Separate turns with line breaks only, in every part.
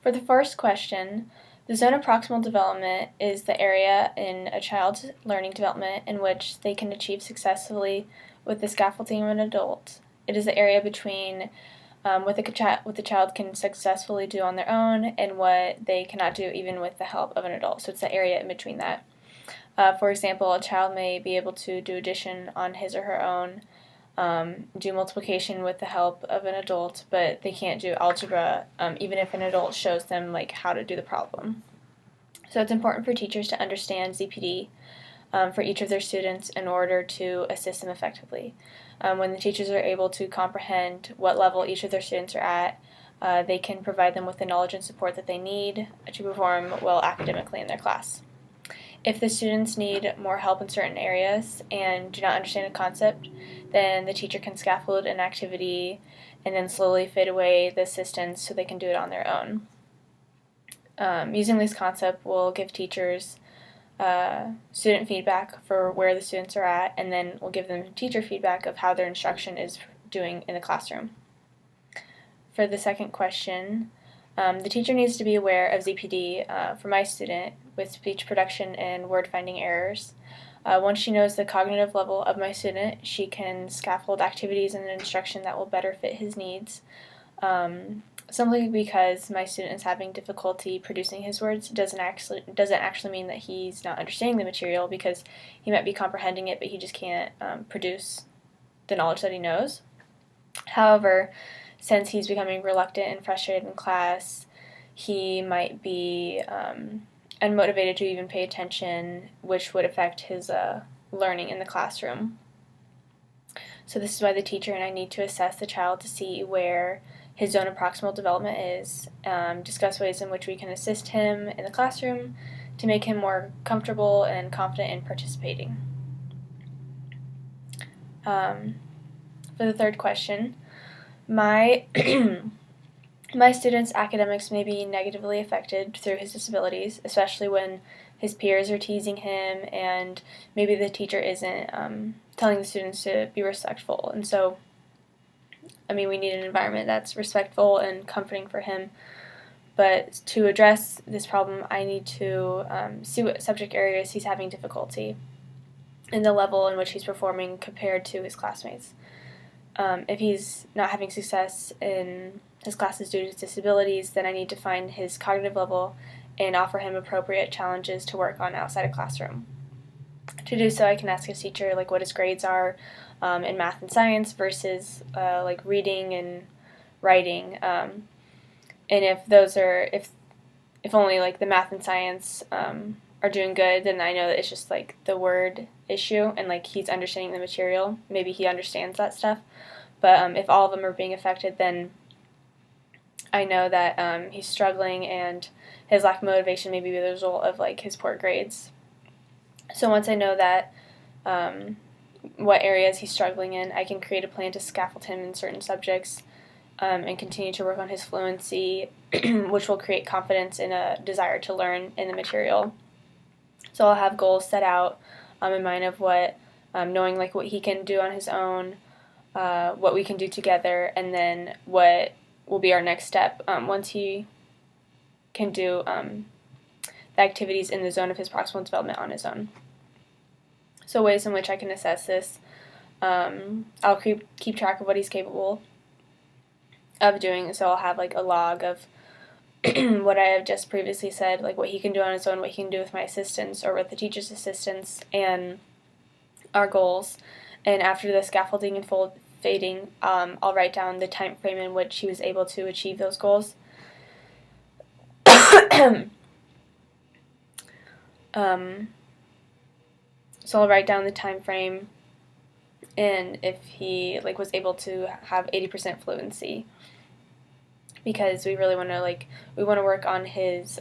For the first question, the zone of proximal development is the area in a child's learning development in which they can achieve successfully with the scaffolding of an adult. It is the area between what the child can successfully do on their own and what they cannot do even with the help of an adult. So it's the area in between that. For example, a child may be able to do addition on his or her own, do multiplication with the help of an adult, but they can't do algebra even if an adult shows them like how to do the problem. So it's important for teachers to understand ZPD for each of their students in order to assist them effectively. When the teachers are able to comprehend what level each of their students are at, they can provide them with the knowledge and support that they need to perform well academically in their class. If the students need more help in certain areas and do not understand a concept, then the teacher can scaffold an activity and then slowly fade away the assistance so they can do it on their own. Using this concept will give teachers student feedback for where the students are at, and then we'll give them teacher feedback of how their instruction is doing in the classroom. For the second question, the teacher needs to be aware of ZPD for my student with speech production and word finding errors. Once she knows the cognitive level of my student, she can scaffold activities and instruction that will better fit his needs. Simply because my student is having difficulty producing his words doesn't actually mean that he's not understanding the material, because he might be comprehending it, but he just can't produce the knowledge that he knows. However, since he's becoming reluctant and frustrated in class, he might be unmotivated to even pay attention, which would affect his learning in the classroom. So this is why the teacher and I need to assess the child to see where his zone of proximal development is, discuss ways in which we can assist him in the classroom to make him more comfortable and confident in participating. For the third question, my student's academics may be negatively affected through his disabilities, especially when his peers are teasing him and maybe the teacher isn't telling the students to be respectful. And so, we need an environment that's respectful and comforting for him. But to address this problem, I need to see what subject areas he's having difficulty and the level in which he's performing compared to his classmates. If he's not having success in his classes due to his disabilities, then I need to find his cognitive level and offer him appropriate challenges to work on outside a classroom. To do so, I can ask his teacher what his grades are in math and science versus reading and writing, and if those are if only the math and science are doing good, then I know that it's just the word issue and he's understanding the material. Maybe he understands that stuff, but if all of them are being affected, then I know that he's struggling and his lack of motivation may be the result of his poor grades. So once I know that what areas he's struggling in, I can create a plan to scaffold him in certain subjects and continue to work on his fluency, which will create confidence and a desire to learn in the material. So I'll have goals set out in mind of what, knowing what he can do on his own, what we can do together, and then what will be our next step once he can do the activities in the zone of his proximal development on his own. So ways in which I can assess this, I'll keep track of what he's capable of doing, so I'll have a log of what I have just previously said, what he can do on his own, what he can do with my assistance or with the teacher's assistance, and our goals. And after the scaffolding and fading, I'll write down the time frame in which he was able to achieve those goals. So I'll write down the time frame and if he was able to have 80% fluency, because we really want to work on his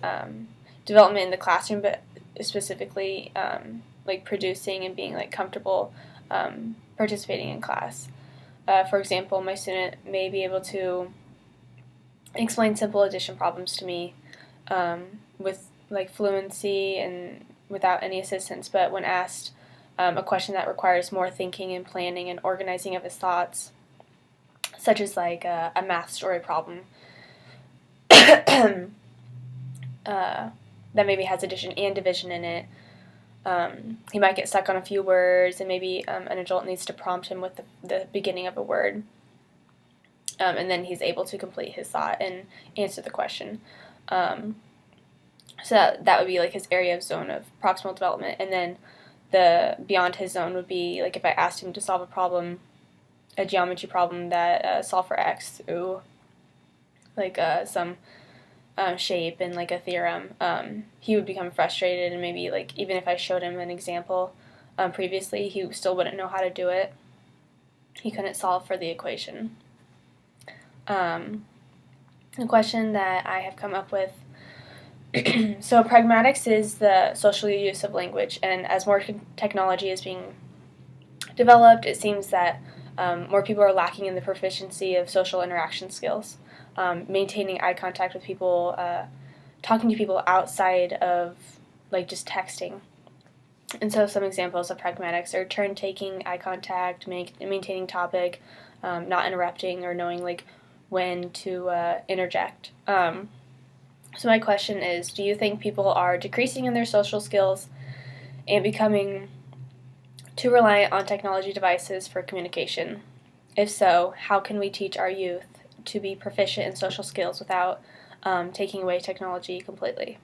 development in the classroom, but specifically producing and being comfortable participating in class. For example, my student may be able to explain simple addition problems to me with fluency and without any assistance, but when asked a question that requires more thinking and planning and organizing of his thoughts, such as a math story problem, that maybe has addition and division in it. He might get stuck on a few words, and maybe an adult needs to prompt him with the beginning of a word, and then he's able to complete his thought and answer the question. So that would be like his area of zone of proximal development, and then the beyond his zone would be like if I asked him to solve a problem, a geometry problem that solve for x through like some shape and like a theorem, he would become frustrated, and maybe like even if I showed him an example previously, he still wouldn't know how to do it. He couldn't solve for the equation. The question that I have come up with, so pragmatics is the social use of language, and as more technology is being developed, it seems that more people are lacking in the proficiency of social interaction skills. Maintaining eye contact with people, talking to people outside of like just texting. And so some examples of pragmatics are turn-taking, eye contact, maintaining topic, not interrupting, or knowing like when to interject. So my question is, do you think people are decreasing in their social skills and becoming too reliant on technology devices for communication? If so, how can we teach our youth to be proficient in social skills without taking away technology completely?